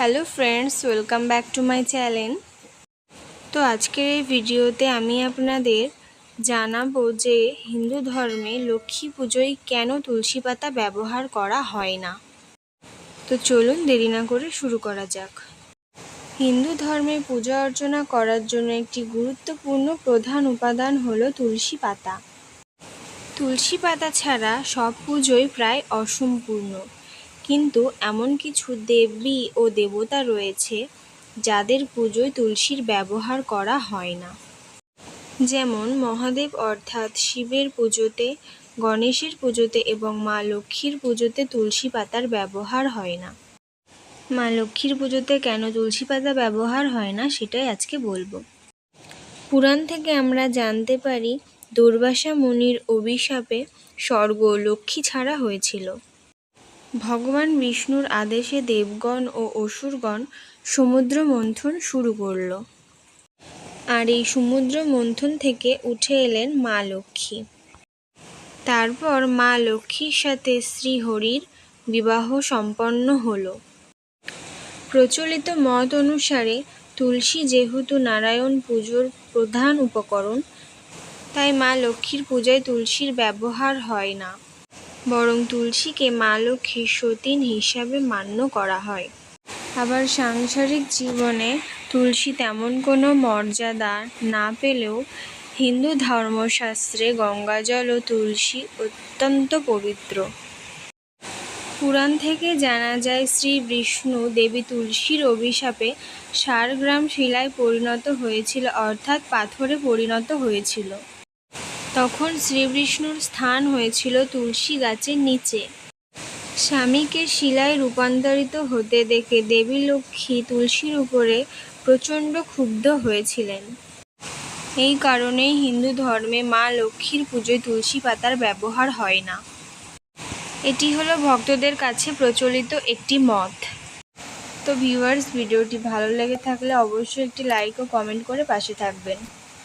Hello friends, welcome back to my channel. তো আজকের এই ভিডিওতে আমি আপনাদের জানাবো যে হিন্দু ধর্মে লক্ষ্মী পুজোয় কেন তুলসী পাতা ব্যবহার করা হয় না। তো চলুন দেরি না করে শুরু করা যাক। হিন্দু ধর্মে পূজা অর্চনা করার জন্য একটি গুরুত্বপূর্ণ প্রধান উপাদান হলো তুলসী পাতা। তুলসী পাতা ছাড়া সব পুজোই প্রায় অসম্পূর্ণ, কিন্তু এমন কিছু দেবী ও দেবতা রয়েছে যাদের পুজোয় তুলসীর ব্যবহার করা হয় না। যেমন মহাদেব অর্থাৎ শিবের পুজোতে, গণেশের পুজোতে এবং মা লক্ষ্মীর পুজোতে তুলসী পাতার ব্যবহার হয় না। মা লক্ষ্মীর পুজোতে কেন তুলসী পাতা ব্যবহার হয় না সেটাই আজকে বলবো। পুরাণ থেকে আমরা জানতে পারি দুর্বাসা মুনির অভিশাপে স্বর্গ লক্ষ্মী ছাড়া হয়েছিল। ভগবান বিষ্ণুর আদেশে দেবগণ ও অসুরগণ সমুদ্র মন্থন শুরু করল, আর এই সমুদ্র মন্থন থেকে উঠে এলেন মা লক্ষ্মী। তারপর মা লক্ষ্মীর সাথে শ্রীহরির বিবাহ সম্পন্ন হলো। প্রচলিত মত অনুসারে তুলসী যেহেতু নারায়ণ পুজোর প্রধান উপকরণ, তাই মা লক্ষ্মীর পূজায় তুলসীর ব্যবহার হয় না, বরং তুলসীকে মা লক্ষ্মীর সতীন হিসাবে মান্য করা হয়। আবার সাংসারিক জীবনে তুলসী তেমন কোনো মর্যাদা না পেলেও হিন্দু ধর্মশাস্ত্রে গঙ্গাজল ও তুলসী অত্যন্ত পবিত্র। পুরাণ থেকে জানা যায় শ্রী বিষ্ণু দেবী তুলসীর অভিশাপে 4 গ্রাম শিলায় পরিণত হয়েছিল, অর্থাৎ পাথরে পরিণত হয়েছিল। তখন শ্রীবিষ্ণুর স্থান হয়েছিল তুলসী গাছের নিচে। স্বামীকে শিলায় রূপান্তরিত হতে দেখে দেবী লক্ষ্মী তুলসীর উপরে প্রচণ্ড ক্ষুব্ধ হয়েছিলেন। এই কারণেই হিন্দু ধর্মে মা লক্ষ্মীর পুজোয় তুলসী পাতার ব্যবহার হয় না। এটি হলো ভক্তদের কাছে প্রচলিত একটি মত। তো ভিউয়ার্স, ভিডিওটি ভালো লেগে থাকলে অবশ্যই একটি লাইক ও কমেন্ট করে পাশে থাকবেন।